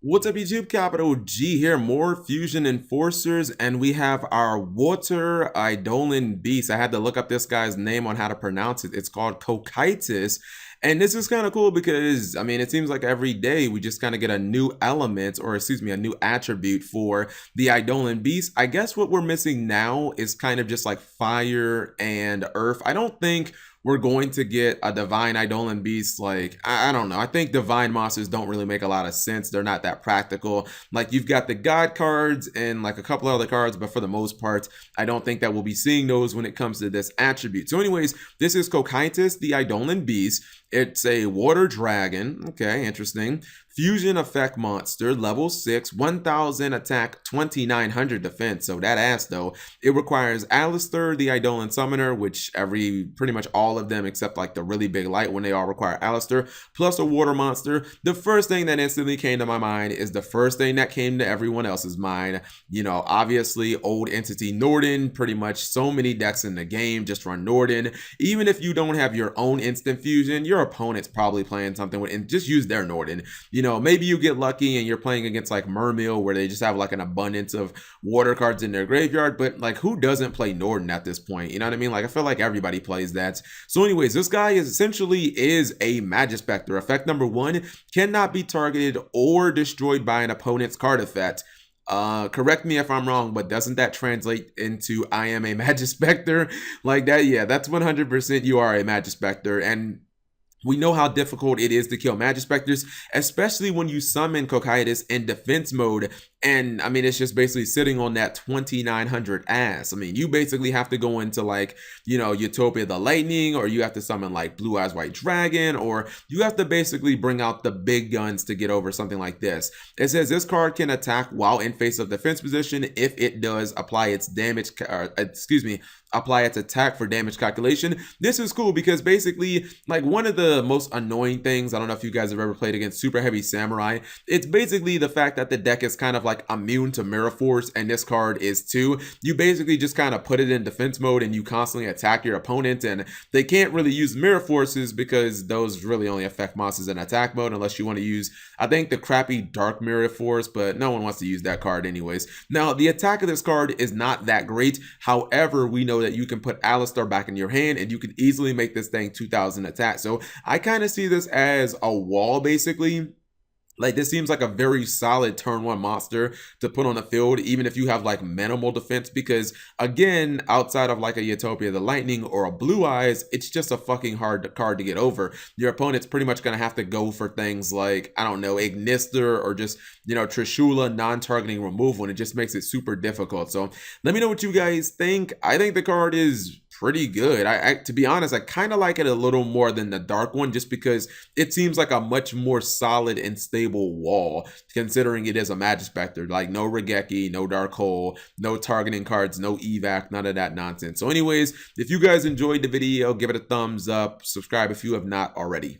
What's up, YouTube? Capital G here, more Fusion Enforcers, and we have our Water Eidolon Beast. I had to look up this guy's name on how to pronounce it. It's called Cocytus, and this is kind of cool because, I mean, it seems like every day we just kind of get a new element, or excuse me, a new attribute for the Eidolon Beast. I guess what we're missing now is kind of just like fire and earth. I don't think we're going to get a divine Eidolon Beast. Like, I don't know. I think divine monsters don't really make a lot of sense. They're not that practical. Like, you've got the god cards and like a couple other cards, but for the most part, I don't think that we'll be seeing those when it comes to this attribute. So anyways, this is Cocytus the Eidolon Beast. It's a water dragon. Okay, interesting. Fusion effect monster, level 6, 1000 attack, 2900 defense. So that ass though. It requires Alistair, the Eidolon Summoner, which pretty much all of them except like the really big light one, they all require Alistair, plus a water monster. The first thing that instantly came to my mind is the first thing that came to everyone else's mind. You know, obviously old entity Norden, pretty much so many decks in the game just run Norden. Even if you don't have your own instant fusion, your opponent's probably playing something with, and just use their Norden. You know, maybe you get lucky and you're playing against like Mermail where they just have like an abundance of water cards in their graveyard, but like who doesn't play Norden at this point? You know what I mean? Like I feel like everybody plays that. So anyways, this guy is essentially a Majespecter. Effect number 1, cannot be targeted or destroyed by an opponent's card effect. Correct me if I'm wrong, but doesn't that translate into I am a Majespecter? Like that? Yeah, that's 100% you are a Majespecter. And we know how difficult it is to kill Majespecters, especially when you summon Cocytus in defense mode. And I mean, it's just basically sitting on that 2900 ass. I mean, you basically have to go into like, you know, Utopia the Lightning, or you have to summon like Blue Eyes White Dragon, or you have to basically bring out the big guns to get over something like this. It says this card can attack while in face of defense position. If it does, apply its damage, apply its attack for damage calculation. This is cool because basically, like, one of the most annoying things, I don't know if you guys have ever played against Super Heavy Samurai, it's basically the fact that the deck is kind of like immune to Mirror Force, and this card is too. You basically just kind of put it in defense mode and you constantly attack your opponent, and they can't really use Mirror Forces because those really only affect monsters in attack mode unless you want to use, I think, the crappy Dark Mirror Force, but no one wants to use that card anyways. Now, the attack of this card is not that great. However, we know that you can put Alistair back in your hand and you can easily make this thing 2000 attack. So I kind of see this as a wall, basically. Like, this seems like a very solid turn 1 monster to put on the field, even if you have like minimal defense, because again, outside of like a Utopia the Lightning or a Blue Eyes, it's just a fucking hard card to get over. Your opponent's pretty much going to have to go for things like, I don't know, Ignister or just, you know, Trishula non-targeting removal, and it just makes it super difficult. So let me know what you guys think. I think the card is pretty good. To be honest, I kind of like it a little more than the dark one, just because it seems like a much more solid and stable wall, considering it is a Majespecter. Like, no Regeki, no Dark Hole, no targeting cards, no evac, none of that nonsense. So anyways, if you guys enjoyed the video, give it a thumbs up, subscribe if you have not already.